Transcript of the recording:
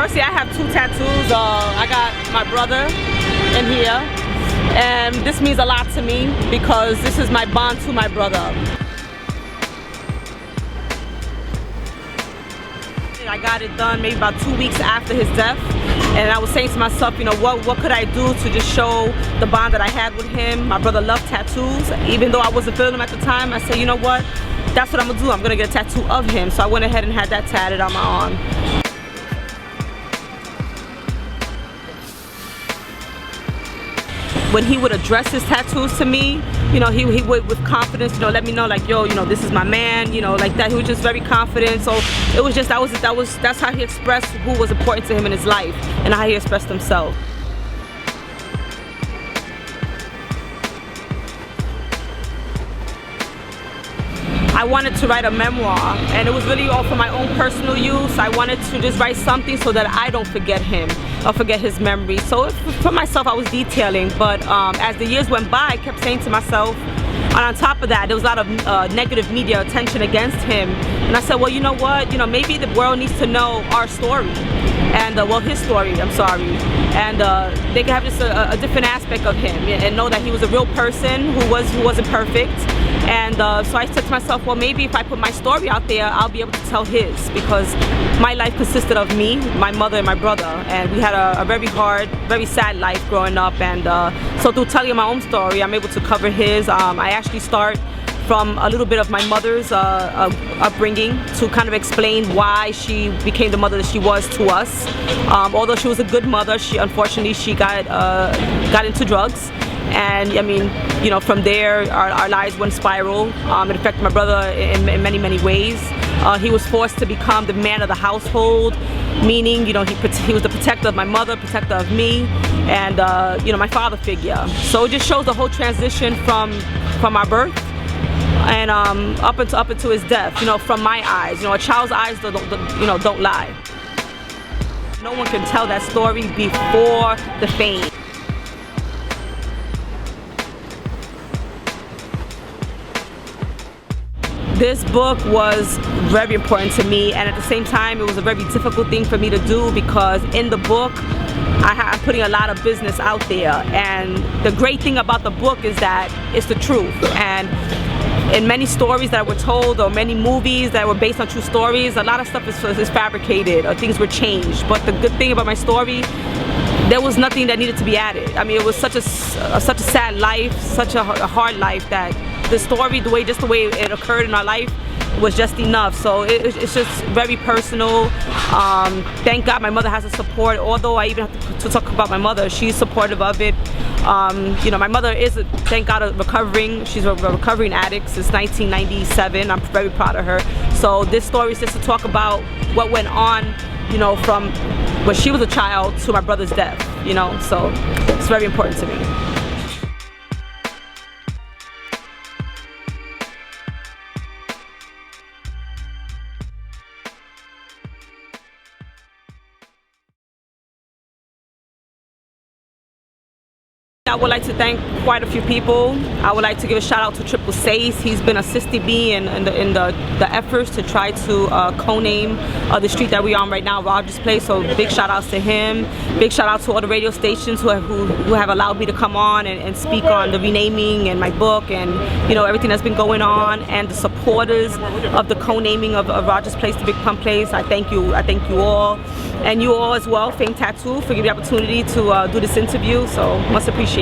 firstly, I have 2 tattoos. I got my brother in here, and this means a lot to me because this is my bond to my brother. I got it done maybe about 2 weeks after his death, and I was saying to myself, you know, what could I do to just show the bond that I had with him? My brother loved tattoos. Even though I wasn't feeling them at the time, I said, you know what? That's what I'm gonna do. I'm gonna get a tattoo of him. So I went ahead and had that tatted on my arm. When he would address his tattoos to me, you know, he would with confidence, you know, let me know like, yo, you know, this is my man, you know, like that. He was just very confident. So it was just that's how he expressed who was important to him in his life and how he expressed himself. I wanted to write a memoir, and it was really all for my own personal use. I wanted to just write something so that I don't forget him or forget his memory. So for myself, I was detailing, but as the years went by, I kept saying to myself, and on top of that, there was a lot of negative media attention against him. And I said, well, you know what? You know, maybe the world needs to know our story, and well, his story. I'm sorry, and they can have just a different aspect of him and know that he was a real person who wasn't perfect. And so I said to myself, well, maybe if I put my story out there, I'll be able to tell his, because my life consisted of me, my mother, and my brother, and we had a very hard, very sad life growing up. And so through telling my own story, I'm able to cover his. I actually start from a little bit of my mother's upbringing to kind of explain why she became the mother that she was to us. Although she was a good mother, unfortunately she got into drugs. And I mean, you know, from there our lives went spiral. It affected my brother in many ways. He was forced to become the man of the household, meaning, you know, he was the protector of my mother, protector of me, and you know, my father figure. So it just shows the whole transition from our birth and up into his death. You know, from my eyes, you know, a child's eyes don't lie. No one can tell that story before the fame. This book was very important to me, and at the same time it was a very difficult thing for me to do, because in the book I'm putting a lot of business out there, and the great thing about the book is that it's the truth. And in many stories that were told, or many movies that were based on true stories, a lot of stuff is fabricated or things were changed. But the good thing about my story, there was nothing that needed to be added. I mean, it was such a sad life, such a hard life, that the story, the way it occurred in our life, was just enough. So it's just very personal. Thank God my mother has the support. Although I even have to talk about my mother, she's supportive of it. You know, my mother is, thank God, recovering. She's a recovering addict since 1997. I'm very proud of her. So this story is just to talk about what went on, you know, from when she was a child to my brother's death, you know. So it's very important to me. I would like to thank quite a few people. I would like to give a shout out to Triple Sace. He's been assisting me in the efforts to try to co-name the street that we're on right now, Rogers Place. So big shout outs to him. Big shout out to all the radio stations who have allowed me to come on and speak on the renaming and my book, and you know, everything that's been going on, and the supporters of the co-naming of Rogers Place to Big Pump Place. I thank you all, and you all as well, Fame Tattoo, for giving me the opportunity to do this interview. So much appreciated.